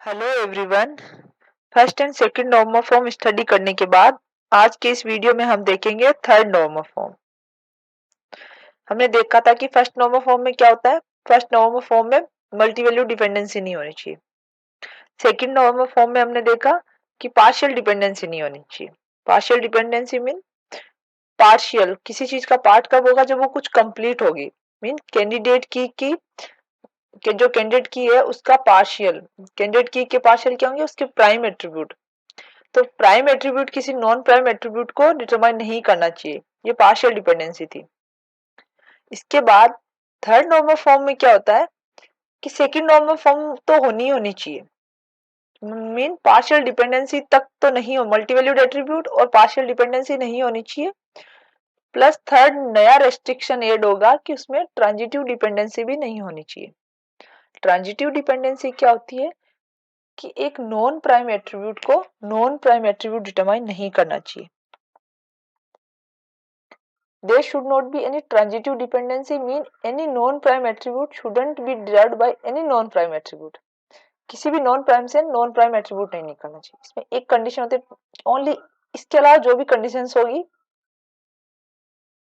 Hello everyone. First and second normal form study करने के बाद आज के इस वीडियो में हम देखेंगे थर्ड नॉर्मल फॉर्म। हमने देखा था कि फर्स्ट नॉर्मल फॉर्म में क्या होता है। फर्स्ट नॉर्मल फॉर्म में मल्टीवैल्यू डिपेंडेंसी नहीं होनी चाहिए। सेकंड नॉर्मल फॉर्म में हमने देखा कि पार्शियल डिपेंडेंसी नहीं होनी चाहिए। पार्शियल डिपेंडेंसी मीन पार्शियल, किसी चीज का पार्ट कब होगा, जब वो कुछ कंप्लीट होगी। मीन कैंडिडेट की कि जो कैंडिडेट की है उसका पार्शियल, कैंडिडेट की के पार्शियल क्या होंगे, उसके प्राइम एट्रीब्यूट। तो प्राइम एट्रीब्यूट किसी नॉन प्राइम एट्रीब्यूट को डिटरमाइन नहीं करना चाहिए। ये पार्शियल डिपेंडेंसी थी। इसके बाद थर्ड नॉर्मल फॉर्म में क्या होता है कि सेकंड नॉर्मल फॉर्म तो होनी चाहिए। मीन पार्शियल डिपेंडेंसी तक तो नहीं हो, मल्टीवैल्यूड एट्रीब्यूट और पार्शियल डिपेंडेंसी नहीं होनी चाहिए। प्लस थर्ड नया रेस्ट्रिक्शन ऐड होगा कि उसमें ट्रांजिटिव डिपेंडेंसी भी नहीं होनी चाहिए। ट्रांजिटिव डिपेंडेंसी क्या होती है कि एक नॉन प्राइम एट्रीब्यूट को नॉन प्राइम एट्रीब्यूट डिटरमाइन नहीं करना चाहिए। There should not be any transitive dependency, mean any non-prime attribute shouldn't be derived by any non-prime attribute. किसी भी नॉन प्राइम से नॉन प्राइम एट्रीब्यूट नहीं निकालना चाहिए। इसमें एक कंडीशन होती है ओनली। इसके अलावा जो भी कंडीशंस होगी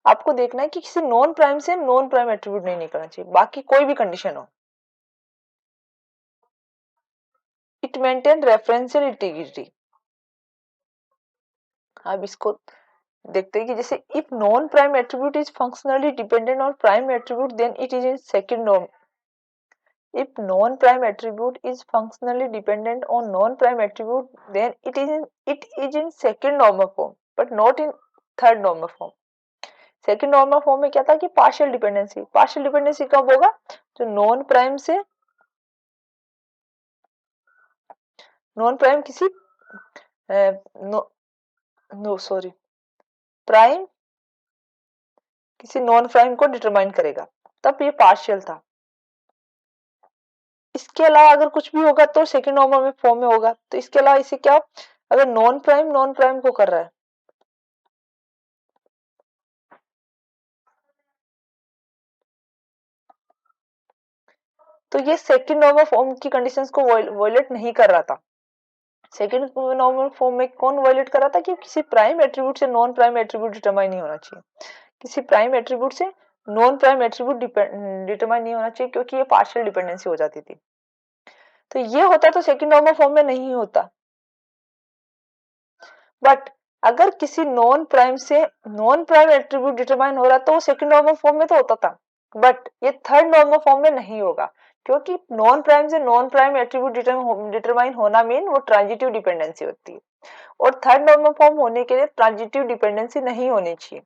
आपको देखना है कि किसी नॉन प्राइम से नॉन प्राइम एट्रीब्यूट नहीं निकालना चाहिए। बाकी कोई भी कंडीशन हो, इट मेंटेन रेफरेंशियल इंटीग्रिटी। अब इसको देखते हैं कि जैसे if non prime attribute is functionally dependent on prime attribute then it is in second norm. If non-prime attribute is functionally dependent on non-prime attribute, then it is in second normal form, but not in third normal form. Second normal form में क्या था कि partial dependency. Partial dependency कब होगा, जो non prime से non prime किसी prime किसी नॉन प्राइम को डिटरमाइन करेगा, तब ये पार्शियल था। इसके अलावा अगर कुछ भी होगा तो सेकंड नॉर्मल फॉर्म में होगा। तो इसके अलावा इसे क्या, अगर नॉन प्राइम को कर रहा है तो ये सेकंड नॉर्मल फॉर्म की कंडीशंस को वायलेट नहीं कर रहा था। सेकंड नॉर्मल फॉर्म में कौन वायलेट कर रहा था कि किसी प्राइम एट्रीब्यूट से नॉन प्राइम एट्रीब्यूट डिटरमाइन नहीं होना चाहिए। किसी प्राइम एट्रीब्यूट से नॉन प्राइम एट्रीब्यूट डिटरमाइन नहीं होना चाहिए, क्योंकि ये पार्शियल डिपेंडेंसी हो जाती थी। तो ये होता तो सेकंड नॉर्मल फॉर्म में नहीं होता। बट अगर किसी नॉन प्राइम से नॉन प्राइम एट्रीब्यूट डिटरमाइन हो रहा तो वो सेकंड नॉर्मल फॉर्म में तो होता था, बट ये थर्ड नॉर्मल फॉर्म में नहीं होगा, क्योंकि नॉन प्राइम से नॉन प्राइम एट्रीब्यूट डिटरमाइन होना मीन वो ट्रांजिटिव डिपेंडेंसी होती है, और थर्ड नॉर्मल फॉर्म होने के लिए ट्रांजिटिव डिपेंडेंसी नहीं होनी चाहिए।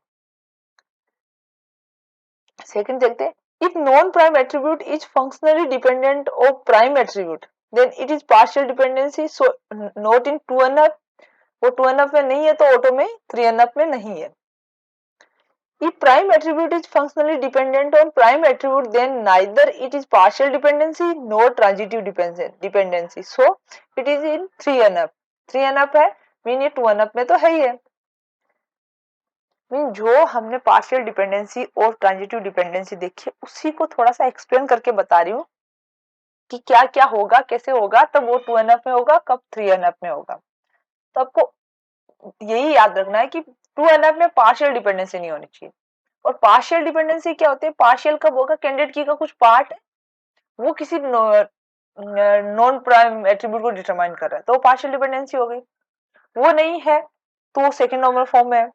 सेकंड देखते हैं, if non prime attribute is functionally dependent of prime attribute then it is partial dependency, so not in 2NF। वो 2NF में नहीं है तो ऑटो में 3NF में नहीं है। If prime attribute is functionally dependent on prime attribute, then neither it is partial dependency nor transitive dependency. So it is in 3NF. 3NF है, मीन ये 2NF में तो है ही है। मीन जो हमने पार्शियल डिपेंडेंसी और ट्रांजिटिव डिपेंडेंसी देखी उसी को थोड़ा सा एक्सप्लेन करके बता रही हूँ कि क्या क्या होगा, कैसे होगा, तब वो 2NF में होगा, कब 3NF में होगा। तो आपको यही याद रखना है कि 2NF में पार्शियल डिपेंडेंसी नहीं होनी चाहिए। और पार्शियल डिपेंडेंसी क्या होती है, पार्शियल कब होगा, कैंडिडेट की का कुछ पार्ट है वो किसी नॉन प्राइम एट्रीब्यूट को डिटरमाइन कर रहा है, तो वो पार्शियल डिपेंडेंसी हो गई। वो नहीं है तो वो सेकंड नॉर्मल फॉर्म में है।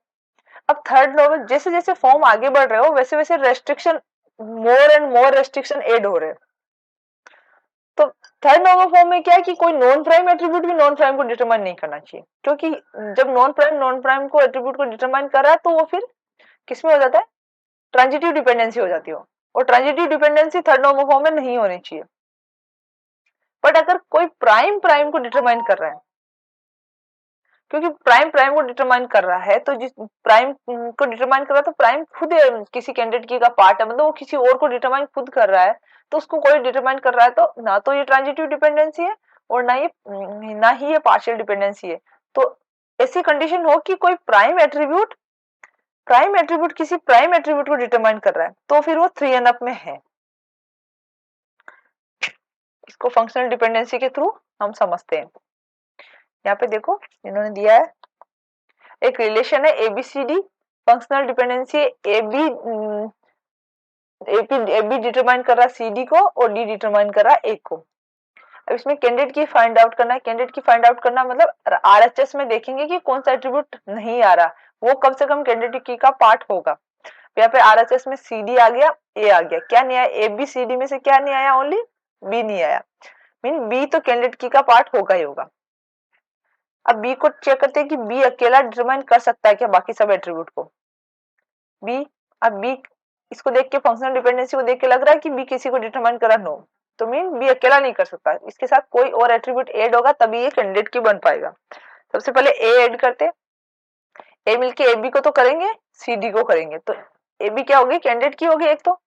अब थर्ड नॉर्मल, जैसे जैसे फॉर्म आगे बढ़ रहे हो वैसे वैसे restriction, more and more restriction add हो रहे हैं। तो थर्ड नॉर्मल फॉर्म में क्या है कि कोई नॉन प्राइम एट्रीब्यूट भी नॉन प्राइम को डिटरमाइन नहीं करना चाहिए, क्योंकि जब नॉन प्राइम को एट्रीब्यूट को डिटरमाइन कर रहा है तो वो फिर किसमें हो जाता है, ट्रांजिटिव डिपेंडेंसी हो जाती हो, और transitive dependency third normal form में नहीं होनी चाहिए। बट अगर कोई प्राइम को डिटरमाइन कर रहा है, क्योंकि प्राइम को डिटरमाइन कर रहा है, तो जिस प्राइम को डिटरमाइन कर रहा है तो प्राइम खुद किसी कैंडिडेट की का पार्ट है, मतलब वो किसी और को डिटरमाइन खुद कर रहा है, तो उसको कोई डिटरमाइन कर रहा है तो ना तो ये ट्रांजिटिव डिपेंडेंसी है और ना ही ये पार्शियल डिपेंडेंसी है। तो ऐसी कंडीशन हो कि कोई प्राइम एट्रीब्यूट किसी प्राइम एट्रीब्यूट को डिटरमाइन कर रहा है तो फिर वो 3NF में है। इसको फंक्शनल डिपेंडेंसी के थ्रू हम समझते हैं। यहाँ पे देखो इन्होंने दिया है एक रिलेशन है ABCD, functional dependency A be determine कर रहा है CD को और D डिटरमाइन कर रहा है A को। अब इसमें कैंडिडेट की फाइंड आउट करना है। कैंडिडेट की फाइंड आउट करना मतलब RHS में देखेंगे कि कौन सा एट्रीब्यूट नहीं आ रहा, वो कम से कम कैंडिडेट की का पार्ट होगा। यहाँ पे RHS में CD आ गया, A आ गया, क्या नहीं आया ABCD में से क्या नहीं आया, ओनली B नहीं आया, मीन B तो कैंडिडेट की का पार्ट होगा ही होगा। अब B को चेक करते हैं कि B अकेला डिटरमाइन कर सकता है क्या बाकी सब एट्रीब्यूट को। B, अब B इसको देख के फंक्शनल डिपेंडेंसी को देख के लग रहा है कि B किसी को डिटरमाइन करा नो, तो मीन B अकेला नहीं कर सकता, इसके साथ कोई और एट्रीब्यूट ऐड होगा तभी ये कैंडिडेट की बन पाएगा। सबसे पहले A ऐड करते, A मिलके AB को तो करेंगे, CD को करेंगे, तो AB क्या होगी, कैंडिडेट की होगी एक तो।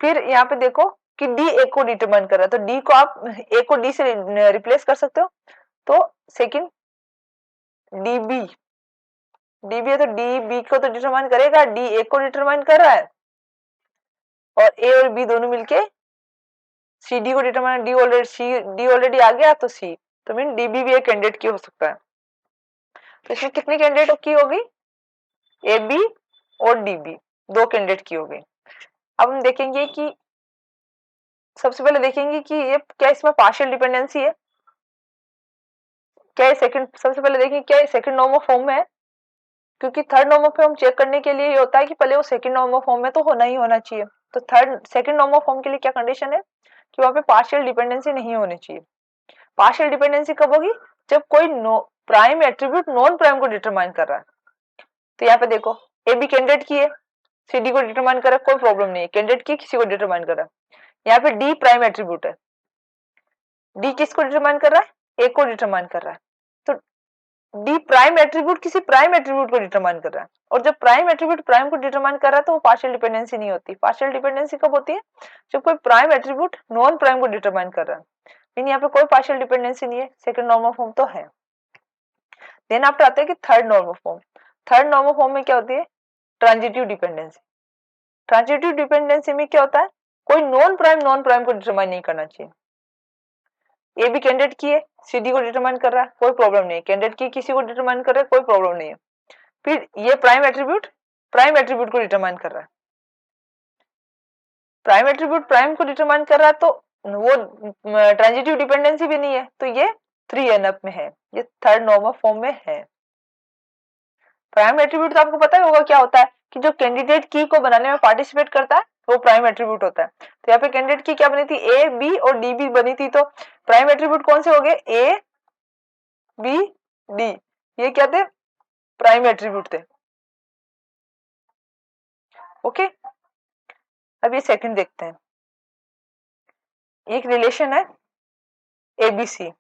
फिर यहाँ पे देखो कि D A को डिटरमाइन कर रहा है, तो D को आप A को D से रिप्लेस कर सकते हो, तो सेकंड DB है तो DB को तो डिटरमाइन करेगा, D A को डिटरमाइन कर रहा है और A और B दोनों मिलके CD को डिटरमाइन, D ऑलरेडी आ गया तो C, तो मीन DB भी एक कैंडिडेट की हो सकता है। तो इसमें कितनी कैंडिडेट की होगी, AB और DB दो कैंडिडेट की होगी। अब हम देखेंगे कि सबसे पहले देखेंगे कि ये क्या इसमें पार्शियल डिपेंडेंसी है, क्या ये सेकंड, सबसे पहले देखेंगे क्या ये सेकंड नॉर्मल फॉर्म में है, क्योंकि थर्ड नॉर्मल फॉर्म चेक करने के लिए ये होता है कि पहले वो सेकंड नॉर्मल फॉर्म में तो होना ही होना चाहिए। तो सेकंड नॉर्मल फॉर्म के लिए क्या कंडीशन है कि वहां पे पार्शियल डिपेंडेंसी नहीं होनी चाहिए। पार्शियल डिपेंडेंसी कब होगी, जब कोई प्राइम एट्रीब्यूट नॉन प्राइम को डिटरमाइन कर रहा है। तो यहाँ पे देखो AB कैंडिडेट की है, CD को डिटरमाइन कर रहा है, कोई प्रॉब्लम नहीं है, कैंडिडेट की किसी को डिटरमाइन कर रहा है। यहाँ पे D प्राइम एट्रीब्यूट है, D किसको डिटरमाइन कर रहा है, A को डिटरमाइन कर रहा है, तो D प्राइम एट्रीब्यूट किसी प्राइम एट्रीब्यूट को डिटरमाइन कर रहा है, और जब प्राइम एट्रीब्यूट प्राइम को डिटरमाइन कर रहा है तो वो पार्शियल डिपेंडेंसी नहीं होती। पार्शियल डिपेंडेंसी कब होती है, जब कोई प्राइम एट्रीब्यूट नॉन प्राइम को डिटरमाइन कर रहा है, मीन यहाँ पे कोई पार्शियल डिपेंडेंसी नहीं है, सेकंड नॉर्मल फॉर्म तो है। देन आफ्टर आते हैं कि third normal form. Third normal form में क्या होती है, ट्रांजिटिव डिपेंडेंसी। ट्रांजिटिव डिपेंडेंसी में क्या होता है, कोई नॉन प्राइम को डिटरमाइन नहीं करना चाहिए। ए भी कैंडिडेट की है, CD को डिटरमाइन कर रहा है, कोई प्रॉब्लम नहीं है, कैंडिडेट की किसी को डिटरमाइन कर रहा है, कोई प्रॉब्लम नहीं है। फिर ये प्राइम एट्रीब्यूट को डिटरमाइन कर रहा है, प्राइम एट्रीब्यूट प्राइम को डिटरमाइन कर रहा है, तो वो ट्रांजिटिव डिपेंडेंसी भी नहीं है, तो ये 3NF में है, ये थर्ड नॉर्मल फॉर्म में है। प्राइम एट्रीब्यूट तो आपको पता ही होगा क्या होता है कि जो कैंडिडेट की को बनाने में पार्टिसिपेट करता है वो प्राइम एट्रीब्यूट होता है। तो यहाँ पे कैंडिडेट की क्या बनी थी, A B और DB बनी थी, तो प्राइम एट्रीब्यूट कौन से हो गए, A B D, ये क्या थे, प्राइम एट्रीब्यूट थे। ओके, अब ये सेकंड देखते हैं। एक रिलेशन है ABC,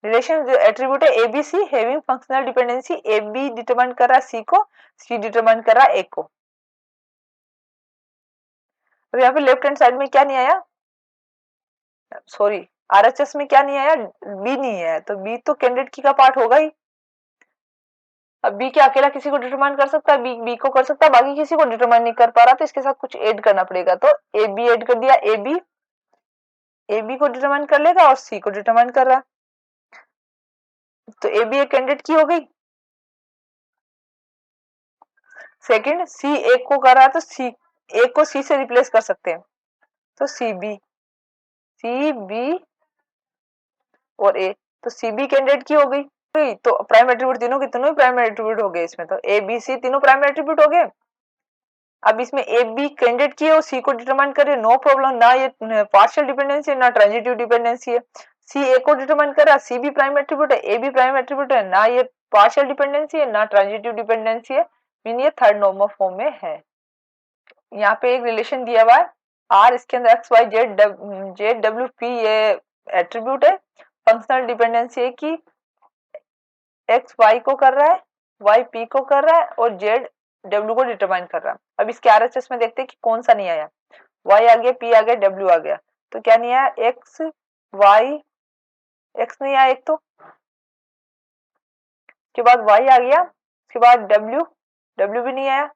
रिलेशन जो एट्रीब्यूट है ABC having functional dependency, AB determine कर रहा है C को, C डिटरमाइन कर रहा है A को। अब यहाँ पे लेफ्ट हैंड साइड में क्या नहीं आया, सॉरी RHS में क्या नहीं आया, B नहीं आया, तो B तो कैंडिडेट की का पार्ट होगा ही। अब B क्या अकेला किसी को डिटरमाइन कर सकता है, B को कर सकता है, बाकी किसी को डिटरमाइन नहीं कर पा रहा, तो इसके साथ कुछ ऐड करना पड़ेगा, तो AB ऐड कर दिया, AB को डिटरमाइन कर लेगा और C को डिटरमाइन कर रहा है, तो AB एक कैंडिडेट की हो गई। सेकंड C एक को कर रहा है, तो C एक को C से रिप्लेस कर सकते हैं, तो CB और A, तो CB कैंडिडेट की हो गई। तो प्राइम एट्रीब्यूट तीनों के तीनों ही प्राइम एट्रीब्यूट हो गए इसमें, तो ABC तीनों प्राइम एट्रीब्यूट हो गए। अब इसमें AB कैंडिडेट की है और C को डिटरमाइन करे, नो प्रॉब्लम, ना ये पार्शियल डिपेंडेंसी है ना ट्रांजिटिव डिपेंडेंसी है। C A को डिटरमाइन कर रहा है, C भी प्राइम एट्रीब्यूट है, A भी प्राइम एट्रीब्यूट है, ना ये पार्शियल डिपेंडेंसी है ना ट्रांजिटिव डिपेंडेंसी है, मीन ये थर्ड नॉर्मल फॉर्म में है। यहाँ पे एक रिलेशन दिया हुआ है R, इसके अंदर X Y Z W P ये एट्रीब्यूट है। फंक्शनल डिपेंडेंसी है कि X Y को कर रहा है, Y P को कर रहा है और Z W को डिटरमाइन कर रहा है। अब इसके RHS में देखते हैं कि कौन सा नहीं आया, Y आ गया, P आ गया, W आ गया, तो क्या नहीं आया, X Y, X नहीं आया एक तो, उसके बाद Y आ गया, उसके बाद W भी नहीं आया,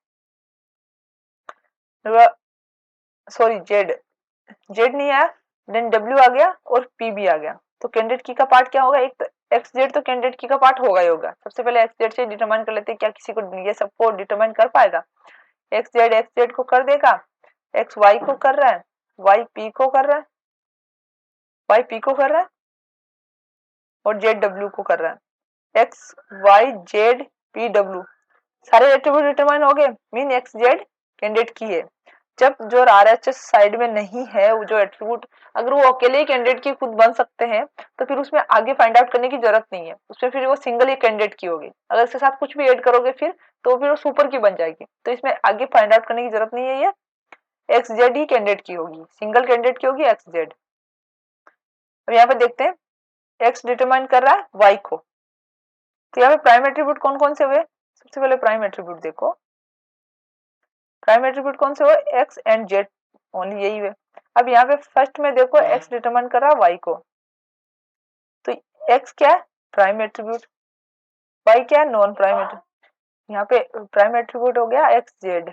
सॉरी Z नहीं आया, देन डब्ल्यू आ गया और पी भी आ गया। तो कैंडिडेट की का पार्ट क्या होगा, एक तो एक्स जेड तो कैंडिडेट की का पार्ट होगा ही होगा। सबसे पहले एक्स जेड से डिटरमाइन कर लेते हैं, क्या किसी को ये सबको डिटरमाइन कर पाएगा। एक्स जेड को कर देगा, एक्स वाई को कर रहा है, वाई पी को कर रहा है, वाई पी को कर रहा है और जेड डब्ल्यू को कर रहा है। X Y Z P W सारे एट्रीब्यूट डिटरमाइन हो गए, मीन एक्स जेड कैंडिडेट की है। जब जो आरएचएस साइड में नहीं है वो जो एट्रीब्यूट, अगर वो अकेले ही कैंडिडेट की खुद बन सकते हैं तो फिर उसमें आगे फाइंड आउट करने की जरूरत नहीं है, उसमें फिर वो सिंगल ही कैंडिडेट की होगी। अगर इसके साथ कुछ भी ऐड करोगे फिर वो सुपर की बन जाएगी, तो इसमें आगे फाइंड आउट करने की जरूरत नहीं है। ये एक्स जेड ही कैंडिडेट की होगी, सिंगल कैंडिडेट की होगी एक्स जेड। अब यहाँ पे देखते हैं एक्स डिटरमाइन कर रहा है वाई को, तो यहाँ पे प्राइम एट्रीब्यूट कौन कौन से हुए। सबसे पहले प्राइम एट्रीब्यूट देखो, प्राइम एट्रीब्यूट कौन से हुए, एक्स एंड जेड, ओनली यही है। अब यहाँ पे फर्स्ट में देखो एक्स डिटरमाइन कर रहा है वाई को, तो एक्स क्या है, प्राइम एट्रीब्यूट, वाई क्या है, नॉन प्राइम एट्रीब्यूट। यहाँ पे प्राइम एट्रीब्यूट हो गया एक्स जेड,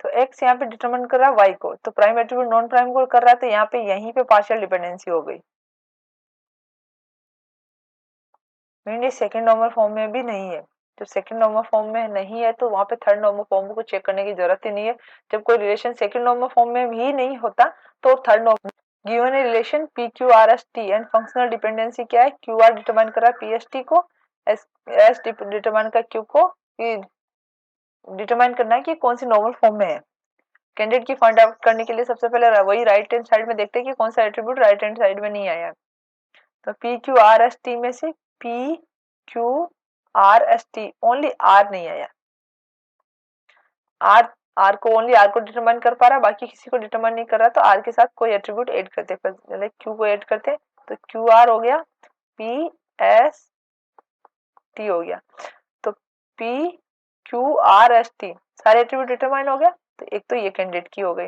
तो एक्स यहाँ पे डिटरमाइन कर रहा है वाई को, तो प्राइम एट्रीब्यूट नॉन प्राइम को कर रहा है, तो यहाँ पे यहीं पे पार्शियल डिपेंडेंसी हो गई। मीन ये सेकंड नॉर्मल फॉर्म में भी नहीं है। जब सेकंड नॉर्मल फॉर्म में नहीं है तो वहां पे थर्ड नॉर्मल फॉर्म को चेक करने की जरूरत ही नहीं है। जब कोई रिलेशन सेकंड नॉर्मल फॉर्म में भी नहीं होता तो third normal, given a relation P Q R S T and functional dependency क्या है, क्यू आर डिटरमाइन कर रहा है पी एस टी को, एस एस डिटरमाइन कर क्यू को, डिटरमाइन करना है कि कौन सी नॉर्मल फॉर्म में है। कैंडिडेट की फाइंड आउट करने के लिए सबसे पहले वही राइट हैंड साइड में देखते हैं कि कौन सा एट्रीब्यूट राइट हैंड साइड में नहीं आया। तो P Q R S T में से P Q R S T only R नहीं आया, आर को ओनली आर को डिटरमाइन कर पा रहा, बाकी किसी को डिटरमाइन नहीं कर रहा, तो आर के साथ कोई एट्रीब्यूट ऐड करते, पहले क्यू को ऐड करते, तो क्यू आर हो गया, पी एस टी हो गया, तो P Q R S T सारे एट्रीब्यूट डिटरमाइन हो गया। तो एक तो ये कैंडिडेट की हो गई।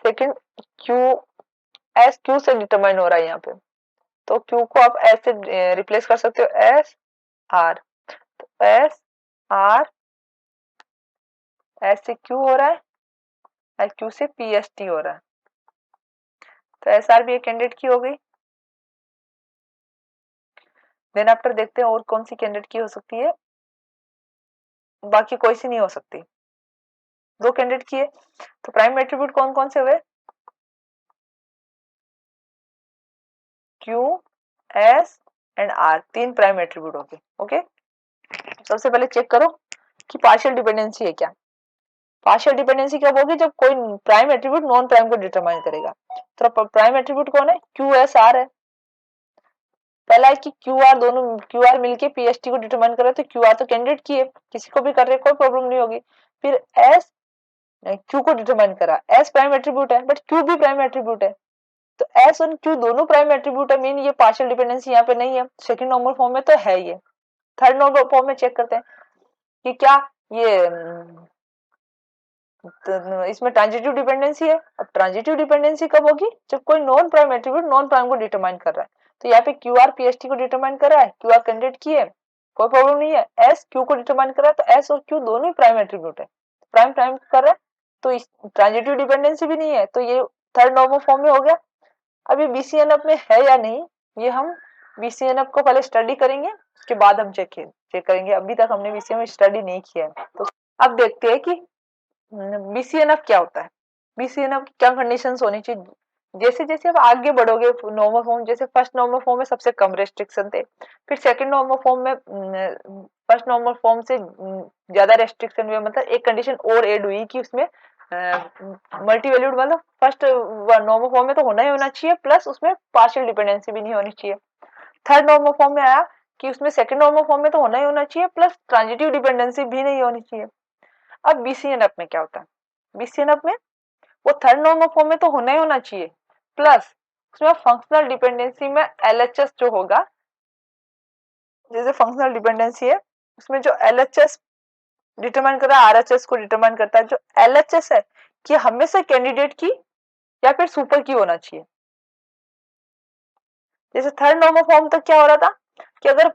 सेकंड क्यू एस क्यू से डिटरमाइन हो रहा है यहाँ पे, तो क्यू को आप एस से रिप्लेस कर सकते हो, एस आर, तो एस आर, एस से क्यू हो रहा है और क्यू से पी एस टी हो रहा है, तो एस आर भी एक कैंडिडेट की हो गई। देन आफ्टर देखते हैं और कौन सी कैंडिडेट की हो सकती है, बाकी कोई सी नहीं हो सकती, दो कैंडिडेट की है। तो प्राइम एट्रीब्यूट कौन कौन से हुए, क्यू एस एंड आर, तीन प्राइम एट्रीब्यूट हो गए। ओके, सबसे पहले चेक करो कि पार्शियल डिपेंडेंसी है क्या। पार्शियल डिपेंडेंसी कब होगी, जब कोई प्राइम एट्रीब्यूट नॉन प्राइम को डिटरमाइन करेगा। तो प्राइम एट्रीब्यूट कौन है, क्यू एस आर है। पहला है कि क्यू आर, दोनों क्यू आर मिलके पीएसटी को डिटरमाइन कर रहे, तो क्यू आर तो कैंडिडेट की है, किसी को भी कर रहे कोई प्रॉब्लम नहीं होगी। फिर एस क्यू को डिटरमाइन करा, एस प्राइम एट्रीब्यूट है बट क्यू भी प्राइम एट्रीब्यूट है, तो एस और क्यू दोनों प्राइम एट्रीब्यूट है, मीन ये पार्शियल डिपेंडेंसी यहाँ पे नहीं है। सेकंड नॉर्मल फॉर्म में तो है ये। थर्ड नॉर्मल फॉर्म में चेक करते हैं कि क्या ये तो इसमें ट्रांजिटिव डिपेंडेंसी है। अब ट्रांजिटिव डिपेंडेंसी कब होगी, जब कोई non prime attribute non prime को डिटरमाइन कर रहा है। तो यहाँ पे Q R P S T को डिटरमाइन कर रहा है, क्यू आर कैंडिडेट की है, कोई प्रॉब्लम नहीं है। एस क्यू को डिटरमाइन कर रहा है, तो एस और क्यू दोनों ही प्राइम एट्रीब्यूट है, प्राइम प्राइम कर रहा है, तो इस ट्रांजिटिव डिपेंडेंसी भी नहीं है, तो ये थर्ड नॉर्मल फॉर्म में हो गया। अब ये बीसीएनएफ में है या नहीं, ये हम बीसीएनएफ को पहले स्टडी करेंगे, उसके बाद हम चेक करेंगे। अभी तक हमने बीसीएनएफ स्टडी नहीं किया है, तो अब देखते हैं कि बीसीएनएफ क्या होता है, बीसीएनएफ की क्या कंडीशंस होनी चाहिए। जैसे जैसे आप आगे बढ़ोगे नॉर्मल फॉर्म, जैसे फर्स्ट नॉर्मल फॉर्म में सबसे कम रेस्ट्रिक्शन थे, फिर सेकंड नॉर्मल फॉर्म में फर्स्ट नॉर्मल फॉर्म से ज्यादा रेस्ट्रिक्शन हुए, मतलब एक कंडीशन और ऐड हुई कि उसमें मल्टी वैल्यूड, मतलब फर्स्ट नॉर्मल फॉर्म में तो होना ही होना चाहिए, प्लस उसमें पार्शियल डिपेंडेंसी भी नहीं होनी चाहिए। थर्ड नॉर्मल फॉर्म में आया कि उसमें सेकंड नॉर्मल फॉर्म में तो होना ही होना चाहिए, प्लस ट्रांजिटिव डिपेंडेंसी भी नहीं होनी चाहिए। अब बीसीएनएफ में क्या होता है, बीसीएनएफ में वो थर्ड नॉर्मल फॉर्म में तो होना ही होना चाहिए, प्लस उसमें फंक्शनल डिपेंडेंसी में एलएचएस जो होगा, जैसे फंक्शनल डिपेंडेंसी है उसमें जो एलएचएस डिटरमाइन कर रहा है आरएचएस को डिटरमाइन करता है, जो एलएचएस है कि हमेशा कैंडिडेट की या फिर सुपर की होना चाहिए। जैसे थर्ड नॉर्मल फॉर्म तक क्या हो रहा था कि अगर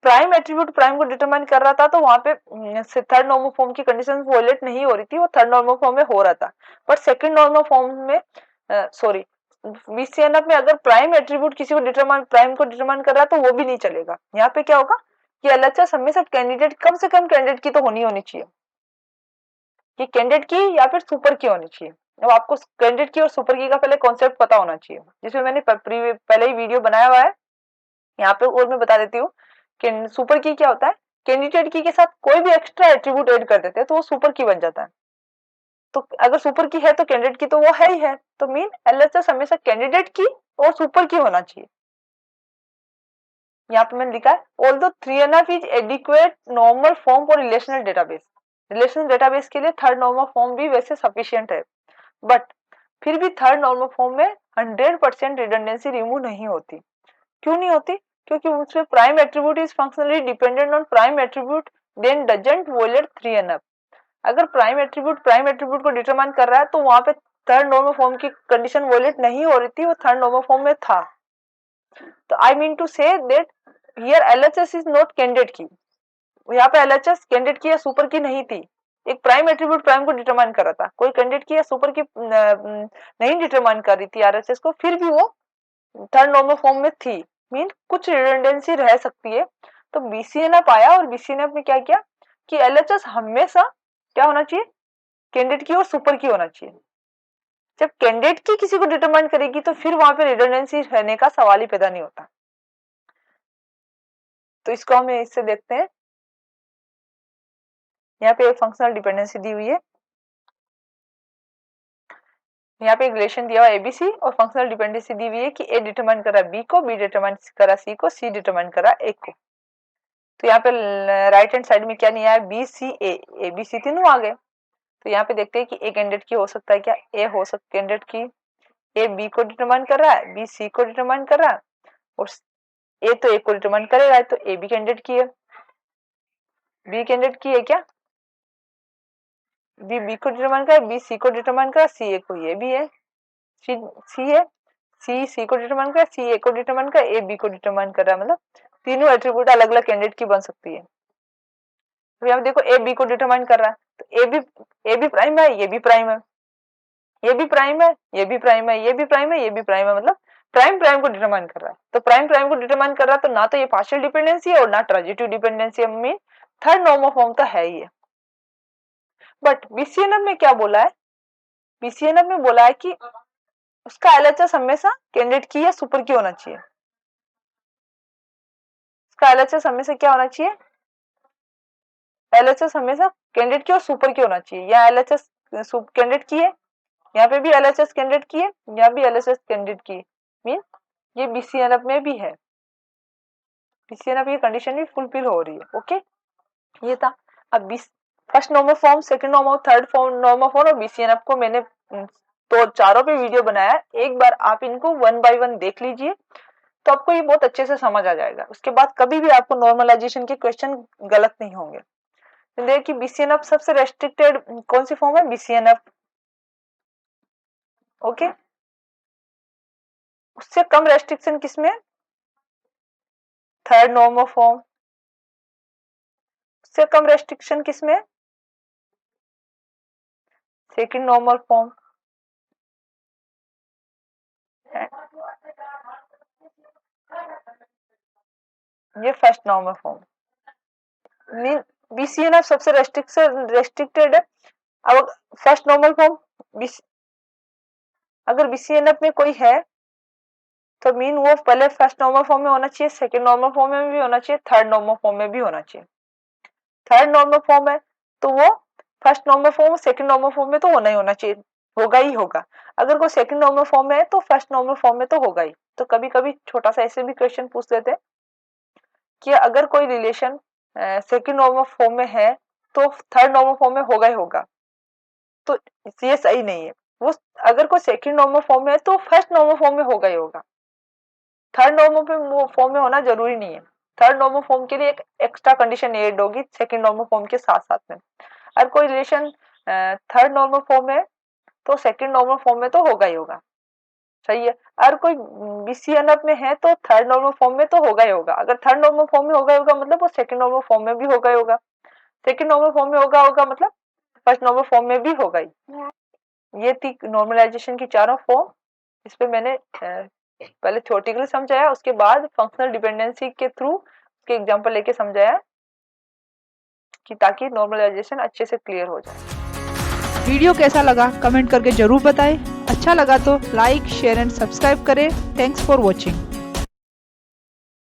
प्राइम एट्रीब्यूट प्राइम को डिटरमाइन कर रहा था तो वहां पे थर्ड नॉर्मल फॉर्म की कंडीशन वोलेट नहीं हो रही थी, वो थर्ड नॉर्मल फॉर्म में हो रहा था। बट सेकंड नॉर्मल फॉर्म में सॉरी बीसीएनएफ में अगर प्राइम एट्रीब्यूट किसी को डिटरमाइन प्राइम को डिटरमाइन कर रहा है तो वो भी नहीं चलेगा। यहाँ पे क्या होगा कि एलएचएस हमेशा कैंडिडेट कम से कम कैंडिडेट की तो होनी चाहिए, कि कैंडिडेट की या फिर सुपर की होनी चाहिए। अब आपको कैंडिडेट की और सुपर की का पहले कॉन्सेप्ट पता होना चाहिए, जिसमें मैंने पहले ही वीडियो बनाया हुआ है यहाँ पे, और मैं बता देती हूँ कि सुपर की क्या होता है। कैंडिडेट की के साथ कोई भी एक्स्ट्रा एट्रीब्यूट ऐड कर देते हैं तो वो सुपर की बन जाता है। तो अगर सुपर की है तो कैंडिडेट की तो वो है ही है, तो मीन एलएचएस हमेशा कैंडिडेट की और सुपर की होना चाहिए। यहाँ पे मैंने लिखा है although 3NF is adequate normal form for relational database. Relational database के लिए थर्ड नॉर्मल फॉर्म भी वैसे सफिशिएंट है, बट फिर भी थर्ड नॉर्मल फॉर्म में 100% रिडंडेंसी रिमूव नहीं होती। क्यों नहीं होती? क्योंकि उसमें prime attribute is functionally dependent on prime attribute then doesn't violate 3NF। अगर प्राइम एट्रीब्यूट को डिटरमाइन कर रहा है तो वहां पे थर्ड नॉर्मल फॉर्म की कंडीशन वोलेट नहीं हो रही थी, वो थर्ड नॉर्मल फॉर्म में था। तो I mean to say that here LHS is not candidate key. यहाँ पे एलएचएस कैंडिडेट की या सुपर की नहीं थी, एक प्राइम एट्रीब्यूट प्राइम को डिटरमाइन कर रहा था, कोई कैंडिडेट की या सुपर की नहीं डिटरमाइन कर रही थी आरएचएस को, फिर भी वो थर्ड नॉर्मल फॉर्म में थी। मीन कुछ रिडंडेंसी रह सकती है। तो बीसीएनएफ आया और बीसीएनएफ ने क्या किया कि एलएचएस हमेशा क्या होना चाहिए, कैंडिडेट की और सुपर की होना चाहिए। जब कैंडिडेट की किसी को डिटरमाइन करेगी तो फिर वहां पे रिडंडेंसी रहने का सवाल ही पैदा नहीं होता। तो इसको हम इससे देखते हैं, यहाँ पे एक फंक्शनल डिपेंडेंसी दी हुई है, यहाँ पे एक रिलेशन दिया हुआ एबीसी और फंक्शनल डिपेंडेंसी दी हुई है कि ए डिटरमाइन कर रहा है बी को, बी डिटरमाइन कर रहा है सी को, सी डिटरमाइन कर रहा है ए को। तो यहाँ पे राइट हैंड साइड में क्या नहीं आया, B C A B C तीनों आ गए। तो यहाँ पे देखते हैं कि ए कैंडिडेट की हो सकता है क्या, ए हो सकता कैंडिडेट की, ए बी को डिटरमाइन कर रहा है, बी सी को डिटरमाइन कर रहा है, और ए तो ए को डिटरमाइन करेगा, तो ए बी कैंडिडेट की है, बी कैंडिडेट की है क्या, बी बी को डिटरमाइन कर, बी सी को डिटरमाइन कर, सी ए को, ये भी है, सी सी है, सी सी को डिटरमाइन कर, सी ए को डिटरमाइन कर, ए बी को डिटरमाइन कर रहा है, मतलब तीनों एट्रीब्यूट अलग अलग कैंडिडेट की बन सकती है। तो यहाँ देखो ए बी को डिटरमाइन कर रहा है, तो ए बी प्राइम है, ये भी प्राइम है, ये भी प्राइम है, ये भी प्राइम है, ये भी प्राइम है, ये भी प्राइम है, मतलब प्राइम प्राइम को डिटरमाइन कर रहा है। तो प्राइम प्राइम को डिटरमाइन कर रहा है तो ना तो ये पार्शियल डिपेंडेंसी है और ना ट्रांजिटिव डिपेंडेंसी है, मीन थर्ड नॉर्मल फॉर्म तो है ही है। बट बीसीएनएफ में क्या बोला है, बीसीएनएफ में बोला है कि उसका एलएचएस हमेशा कैंडिडेट की या सुपर की होना चाहिए। उसका एलएचएस हमेशा क्या होना चाहिए, एलएचएस हमेशा कैंडिडेट की और सुपर की होना चाहिए। या एलएचएस कैंडिडेट की है, यहाँ पे भी एलएचएस कैंडिडेट की है, यहाँ भी एलएचएस कैंडिडेट की है, मीन ये बीसीएनएफ में भी है, बीसीएनएफ की कंडीशन भी फुलफिल हो रही है। ओके, ये था। अब first normal form, second normal, third form normal form और बीसीएनएफ को मैंने तो चारों पे वीडियो बनाया है, एक बार आप इनको वन बाय वन देख लीजिए तो आपको ये बहुत अच्छे से समझ आ जाएगा। उसके बाद कभी भी आपको नॉर्मलाइजेशन के क्वेश्चन गलत नहीं होंगे। तो देखिए बीसीएनएफ सबसे रेस्ट्रिक्टेड कौन सी फॉर्म है, बीसीएनएफ। ओके, उससे कम रेस्ट्रिक्शन किसमें, थर्ड नॉर्मल फॉर्म। उससे कम रेस्ट्रिक्शन किसमें, सेकंड नॉर्मल फॉर्म। ये फर्स्ट नॉर्मल फॉर्म। बीसीएनएफ सबसे रेस्ट्रिक्टेड है। अब फर्स्ट नॉर्मल फॉर्म अगर बीसीएनएफ में कोई है तो मीन वो पहले फर्स्ट नॉर्मल फॉर्म में होना चाहिए, सेकंड नॉर्मल फॉर्म में भी होना चाहिए, थर्ड नॉर्मल फॉर्म में भी होना चाहिए। थर्ड नॉर्मल फॉर्म है तो वो first normal form second normal form में तो होना ही होना चाहिए, होगा ही होगा। अगर कोई सेकंड नॉर्मल फॉर्म में है तो फर्स्ट नॉर्मल फॉर्म में तो होगा ही। तो कभी कभी छोटा सा ऐसे भी क्वेश्चन पूछ लेते हैं कि अगर कोई रिलेशन सेकंड नॉर्मल फॉर्म में है तो थर्ड नॉर्मल फॉर्म में होगा ही होगा, तो ये सही नहीं है। वो अगर कोई सेकंड नॉर्मल फॉर्म में है तो फर्स्ट नॉर्मल फॉर्म में होगा ही होगा, थर्ड नॉर्मल फॉर्म में होना जरूरी नहीं है। थर्ड नॉर्मल फॉर्म के लिए एक एक्स्ट्रा कंडीशन ऐड होगी सेकंड नॉर्मल फॉर्म के साथ साथ में। अगर कोई रिलेशन थर्ड नॉर्मल फॉर्म में तो सेकंड नॉर्मल फॉर्म में तो होगा ही होगा। सही है। अगर कोई BCNF में है तो थर्ड नॉर्मल फॉर्म में तो होगा ही होगा। अगर थर्ड नॉर्मल फॉर्म में होगा ही होगा मतलब वो सेकंड नॉर्मल फॉर्म में भी होगा ही होगा। सेकंड नॉर्मल फॉर्म में होगा मतलब फर्स्ट नॉर्मल फॉर्म में भी होगा ही। ये थी नॉर्मलाइजेशन की चारों फॉर्म। इस पे मैंने पहले थ्योरेटिकली समझाया, उसके बाद फंक्शनल डिपेंडेंसी के थ्रू उसके एग्जांपल लेके समझाया कि ताकि नॉर्मलाइजेशन अच्छे से क्लियर हो जाए। वीडियो कैसा लगा कमेंट करके जरूर बताएं। अच्छा लगा तो लाइक शेयर एंड सब्सक्राइब करें। Thanks for watching.